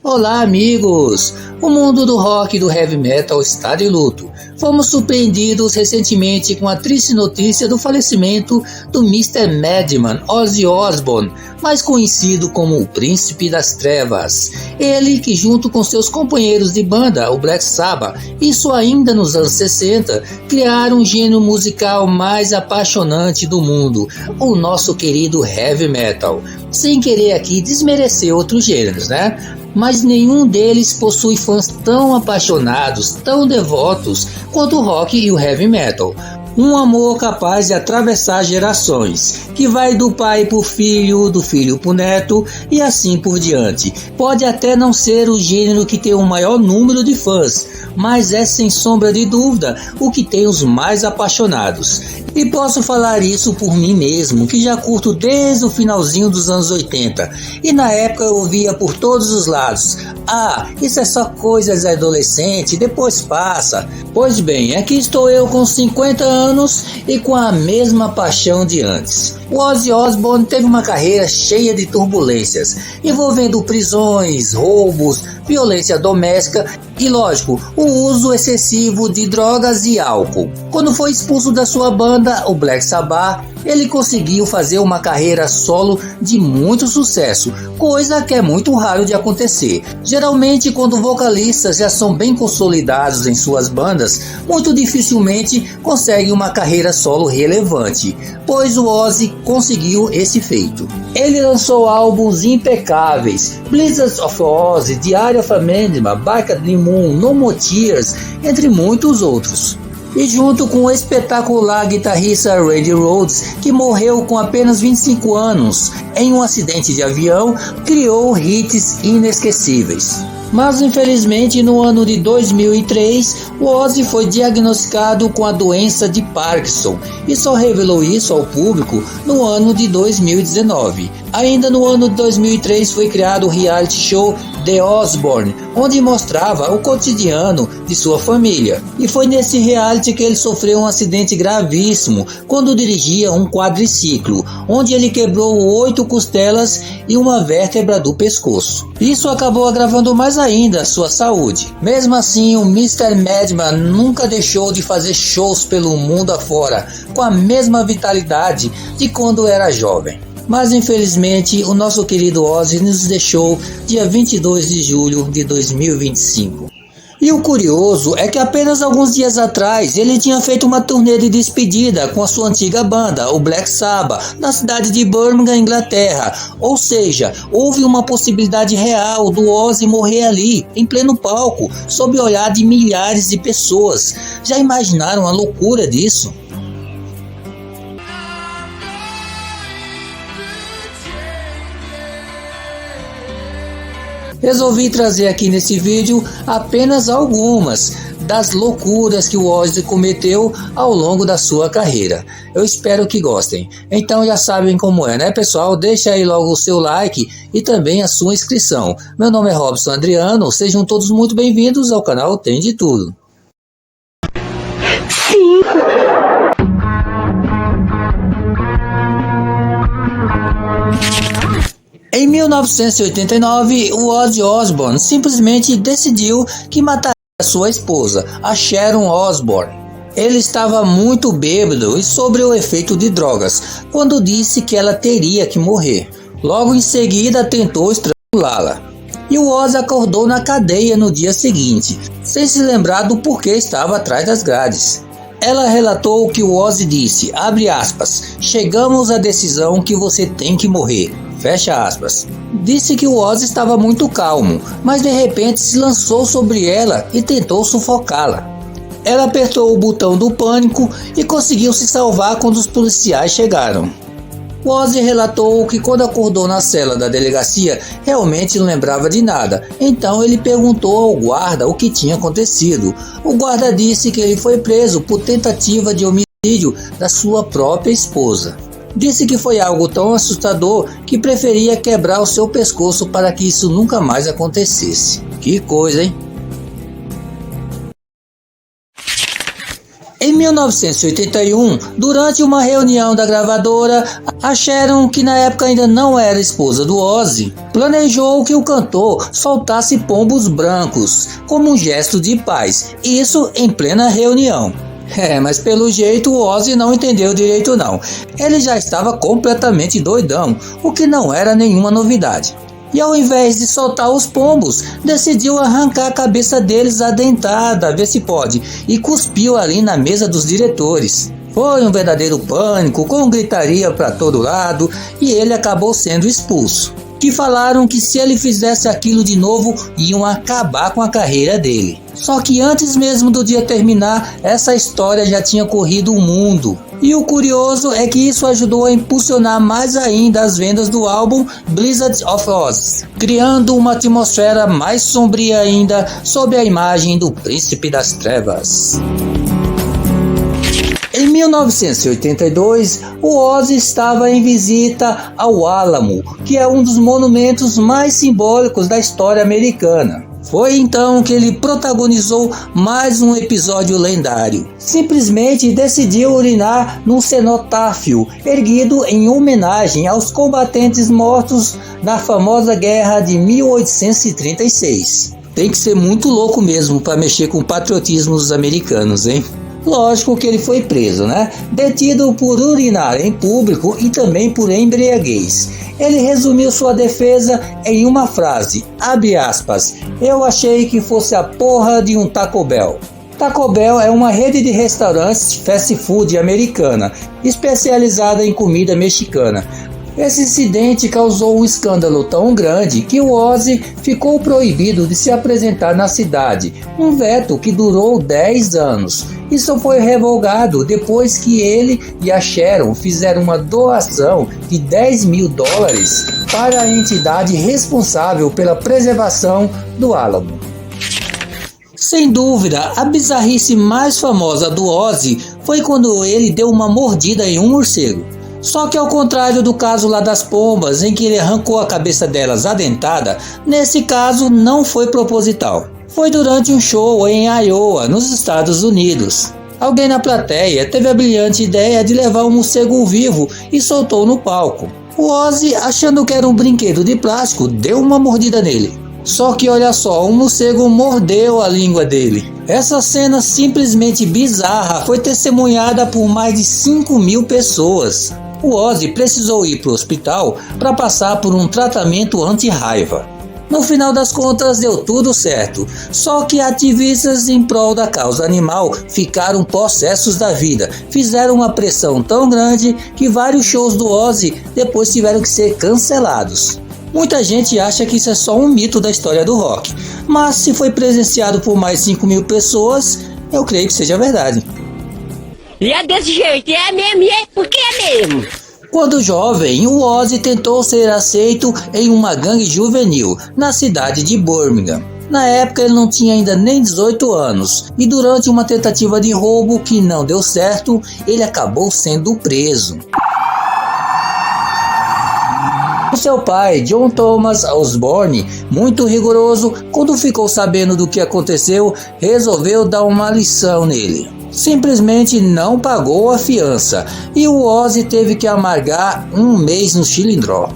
Olá, amigos! O mundo do rock e do heavy metal está de luto. Fomos surpreendidos recentemente com a triste notícia do falecimento do Mr. Madman Ozzy Osbourne, mais conhecido como o Príncipe das Trevas. Ele que, junto com seus companheiros de banda, o Black Sabbath, isso ainda nos anos 60, criaram um gênero musical mais apaixonante do mundo, o nosso querido heavy metal. Sem querer aqui desmerecer outros gêneros, né? Mas nenhum deles possui fãs tão apaixonados, tão devotos quanto o rock e o heavy metal. Um amor capaz de atravessar gerações, que vai do pai pro filho, do filho pro neto e assim por diante. Pode até não ser o gênero que tem o maior número de fãs, mas é sem sombra de dúvida o que tem os mais apaixonados. E posso falar isso por mim mesmo, que já curto desde o finalzinho dos anos 80. E na época eu ouvia por todos os lados: ah, isso é só coisa de adolescente, depois passa. Pois bem, aqui estou eu com 50 anos e com a mesma paixão de antes. O Ozzy Osbourne teve uma carreira cheia de turbulências, envolvendo prisões, roubos, violência doméstica e, lógico, o uso excessivo de drogas e álcool. Quando foi expulso da sua banda, o Black Sabbath, ele conseguiu fazer uma carreira solo de muito sucesso, coisa que é muito raro de acontecer. Geralmente, quando vocalistas já são bem consolidados em suas bandas, muito dificilmente conseguem uma carreira solo relevante, pois o Ozzy conseguiu esse feito. Ele lançou álbuns impecáveis: Blizzards of Ozzy, Diary of a Madman, Bark at the Moon, No More Tears, entre muitos outros. E junto com o espetacular guitarrista Randy Rhoads, que morreu com apenas 25 anos em um acidente de avião, criou hits inesquecíveis. Mas infelizmente no ano de 2003, o Ozzy foi diagnosticado com a doença de Parkinson e só revelou isso ao público no ano de 2019. Ainda no ano de 2003 foi criado o reality show The Osbourne, onde mostrava o cotidiano de sua família. E foi nesse reality que ele sofreu um acidente gravíssimo quando dirigia um quadriciclo, onde ele quebrou 8 costelas e uma vértebra do pescoço. Isso acabou agravando mais ainda a sua saúde. Mesmo assim, o Mr. Madman nunca deixou de fazer shows pelo mundo afora, com a mesma vitalidade de quando era jovem. Mas infelizmente o nosso querido Ozzy nos deixou dia 22 de julho de 2025. E o curioso é que apenas alguns dias atrás ele tinha feito uma turnê de despedida com a sua antiga banda, o Black Sabbath, na cidade de Birmingham, Inglaterra. Ou seja, houve uma possibilidade real do Ozzy morrer ali, em pleno palco, sob o olhar de milhares de pessoas. Já imaginaram a loucura disso? Resolvi trazer aqui nesse vídeo apenas algumas das loucuras que o Ozzy cometeu ao longo da sua carreira. Eu espero que gostem. Então já sabem como é, né, pessoal? Deixa aí logo o seu like e também a sua inscrição. Meu nome é Robson Adriano, sejam todos muito bem-vindos ao canal Tem de Tudo. Sim. Em 1989, o Ozzy Osbourne simplesmente decidiu que mataria sua esposa, a Sharon Osbourne. Ele estava muito bêbado e sob o efeito de drogas, quando disse que ela teria que morrer. Logo em seguida, tentou estrangulá-la. E o Ozzy acordou na cadeia no dia seguinte, sem se lembrar do porquê estava atrás das grades. Ela relatou que o Ozzy disse, abre aspas, chegamos à decisão que você tem que morrer. Fecha aspas. Disse que o Ozzy estava muito calmo, mas de repente se lançou sobre ela e tentou sufocá-la. Ela apertou o botão do pânico e conseguiu se salvar quando os policiais chegaram. O Ozzy relatou que quando acordou na cela da delegacia, realmente não lembrava de nada. Então ele perguntou ao guarda o que tinha acontecido. O guarda disse que ele foi preso por tentativa de homicídio da sua própria esposa. Disse que foi algo tão assustador que preferia quebrar o seu pescoço para que isso nunca mais acontecesse. Que coisa, hein? Em Em 1981, durante uma reunião da gravadora, a Sharon, que na época ainda não era esposa do Ozzy, planejou que o cantor soltasse pombos brancos, como um gesto de paz, isso em plena reunião. Mas pelo jeito o Ozzy não entendeu direito não. Ele já estava completamente doidão, o que não era nenhuma novidade. E ao invés de soltar os pombos, decidiu arrancar a cabeça deles adentada, ver se pode, e cuspiu ali na mesa dos diretores. Foi um verdadeiro pânico, com gritaria para todo lado, e ele acabou sendo expulso. Que falaram que se ele fizesse aquilo de novo, iam acabar com a carreira dele. Só que antes mesmo do dia terminar, essa história já tinha corrido o mundo. E o curioso é que isso ajudou a impulsionar mais ainda as vendas do álbum Blizzard of Ozz, criando uma atmosfera mais sombria ainda sob a imagem do Príncipe das Trevas. Em 1982, o Ozzy estava em visita ao Álamo, que é um dos monumentos mais simbólicos da história americana. Foi então que ele protagonizou mais um episódio lendário. Simplesmente decidiu urinar num cenotáfio erguido em homenagem aos combatentes mortos na famosa Guerra de 1836. Tem que ser muito louco mesmo para mexer com o patriotismo dos americanos, hein? Lógico que ele foi preso, né? Detido por urinar em público e também por embriaguez. Ele resumiu sua defesa em uma frase, abre aspas, eu achei que fosse a porra de um Taco Bell. Taco Bell é uma rede de restaurantes fast food americana, especializada em comida mexicana. Esse incidente causou um escândalo tão grande que o Ozzy ficou proibido de se apresentar na cidade, um veto que durou 10 anos. Isso foi revogado depois que ele e a Sharon fizeram uma doação de $10 mil para a entidade responsável pela preservação do Álamo. Sem dúvida, a bizarrice mais famosa do Ozzy foi quando ele deu uma mordida em um morcego. Só que ao contrário do caso lá das pombas, em que ele arrancou a cabeça delas adentada, nesse caso não foi proposital. Foi durante um show em Iowa, nos Estados Unidos. Alguém na plateia teve a brilhante ideia de levar um morcego vivo e soltou no palco. O Ozzy, achando que era um brinquedo de plástico, deu uma mordida nele. Só que olha só, um morcego mordeu a língua dele. Essa cena simplesmente bizarra foi testemunhada por mais de 5.000 pessoas. O Ozzy precisou ir para o hospital para passar por um tratamento anti-raiva. No final das contas deu tudo certo, só que ativistas em prol da causa animal ficaram possessos da vida, fizeram uma pressão tão grande que vários shows do Ozzy depois tiveram que ser cancelados. Muita gente acha que isso é só um mito da história do rock, mas se foi presenciado por mais 5.000 pessoas, eu creio que seja verdade. E é desse jeito, é mesmo, é porque é mesmo. Quando jovem, o Ozzy tentou ser aceito em uma gangue juvenil na cidade de Birmingham. Na época ele não tinha ainda nem 18 anos e durante uma tentativa de roubo que não deu certo, ele acabou sendo preso. O seu pai, John Thomas Osborne, muito rigoroso, quando ficou sabendo do que aconteceu, resolveu dar uma lição nele. Simplesmente não pagou a fiança e o Ozzy teve que amargar um mês no Chilindró.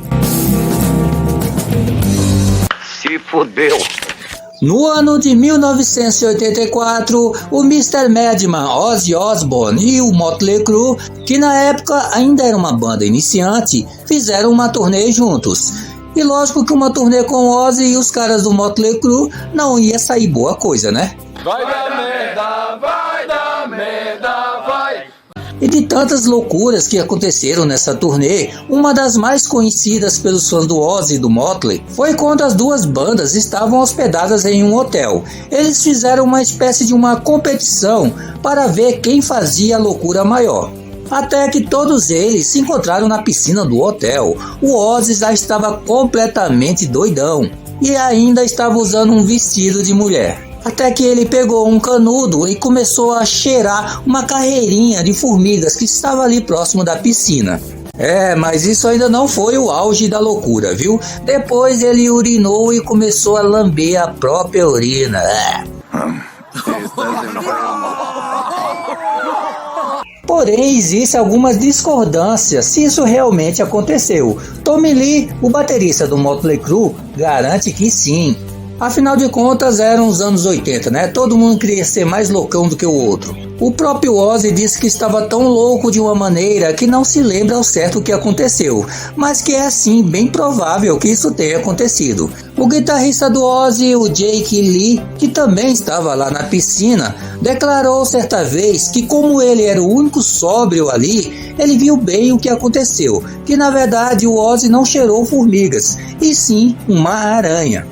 Se fodeu. No ano de 1984, o Mr. Madman Ozzy Osbourne e o Motley Crue, que na época ainda era uma banda iniciante, fizeram uma turnê juntos. E lógico que uma turnê com Ozzy e os caras do Motley Crue não ia sair boa coisa, né? Vai dar merda, vai dar merda, vai. E de tantas loucuras que aconteceram nessa turnê, uma das mais conhecidas pelos fãs do Ozzy e do Motley foi quando as duas bandas estavam hospedadas em um hotel. Eles fizeram uma espécie de uma competição para ver quem fazia a loucura maior. Até que todos eles se encontraram na piscina do hotel. O Ozzy já estava completamente doidão e ainda estava usando um vestido de mulher. Até que ele pegou um canudo e começou a cheirar uma carreirinha de formigas que estava ali próximo da piscina. Mas isso ainda não foi o auge da loucura, viu? Depois ele urinou e começou a lamber a própria urina. Porém, existem algumas discordâncias se isso realmente aconteceu. Tommy Lee, o baterista do Motley Crue, garante que sim. Afinal de contas, eram os anos 80, né? Todo mundo queria ser mais loucão do que o outro. O próprio Ozzy disse que estava tão louco de uma maneira que não se lembra ao certo o que aconteceu, mas que é sim bem provável que isso tenha acontecido. O guitarrista do Ozzy, o Jake Lee, que também estava lá na piscina, declarou certa vez que como ele era o único sóbrio ali, ele viu bem o que aconteceu, que na verdade o Ozzy não cheirou formigas, e sim uma aranha.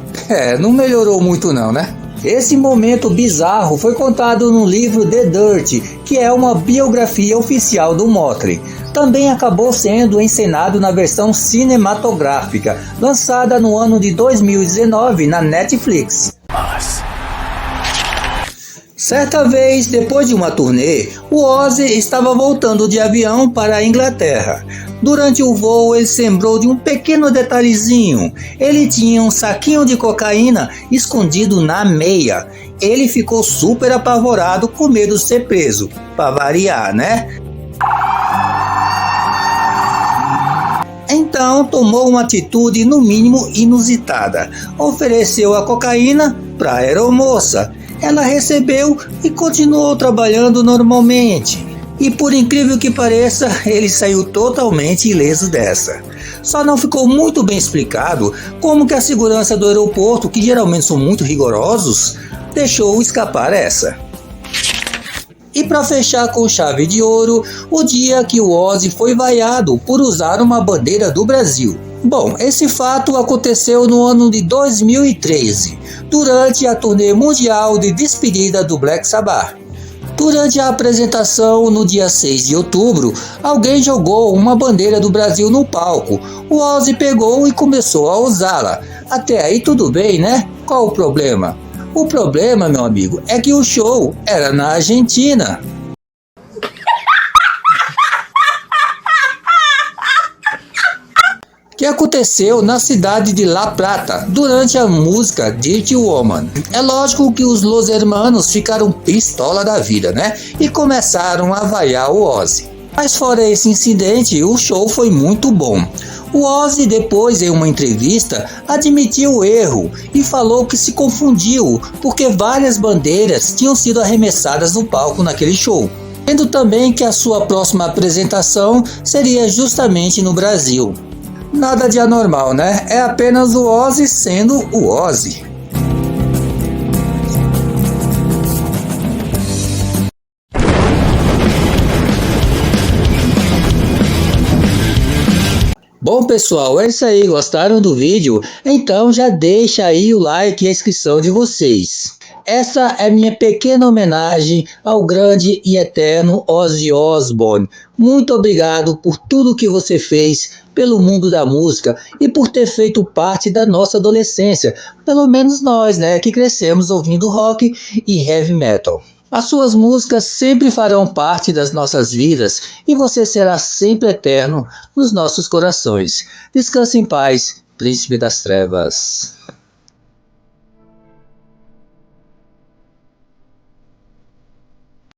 Não melhorou muito não, né? Esse momento bizarro foi contado no livro The Dirt, que é uma biografia oficial do Motley. Também acabou sendo encenado na versão cinematográfica, lançada no ano de 2019 na Netflix. Certa vez, depois de uma turnê, o Ozzy estava voltando de avião para a Inglaterra. Durante o voo, ele se lembrou de um pequeno detalhezinho. Ele tinha um saquinho de cocaína escondido na meia. Ele ficou super apavorado com medo de ser preso, para variar, né? Então tomou uma atitude no mínimo inusitada. Ofereceu a cocaína para a aeromoça. Ela recebeu e continuou trabalhando normalmente. E por incrível que pareça, ele saiu totalmente ileso dessa. Só não ficou muito bem explicado como que a segurança do aeroporto, que geralmente são muito rigorosos, deixou escapar essa. E para fechar com chave de ouro, o dia que o Ozzy foi vaiado por usar uma bandeira do Brasil. Bom, esse fato aconteceu no ano de 2013, durante a turnê mundial de despedida do Black Sabbath. Durante a apresentação, no dia 6 de outubro, alguém jogou uma bandeira do Brasil no palco. O Ozzy pegou e começou a usá-la. Até aí tudo bem, né? Qual o problema? O problema, meu amigo, é que o show era na Argentina. Que aconteceu na cidade de La Plata, durante a música Dirty Woman. É lógico que os Los Hermanos ficaram pistola da vida, né? E começaram a vaiar o Ozzy. Mas fora esse incidente, o show foi muito bom. O Ozzy depois, em uma entrevista, admitiu o erro e falou que se confundiu, porque várias bandeiras tinham sido arremessadas no palco naquele show. Sendo também que a sua próxima apresentação seria justamente no Brasil. Nada de anormal, né? É apenas o Ozzy sendo o Ozzy. Bom pessoal, é isso aí, gostaram do vídeo? Então já deixa aí o like e a inscrição de vocês. Essa é minha pequena homenagem ao grande e eterno Ozzy Osbourne. Muito obrigado por tudo que você fez pelo mundo da música e por ter feito parte da nossa adolescência. Pelo menos nós, né, que crescemos ouvindo rock e heavy metal. As suas músicas sempre farão parte das nossas vidas e você será sempre eterno nos nossos corações. Descanse em paz, Príncipe das Trevas.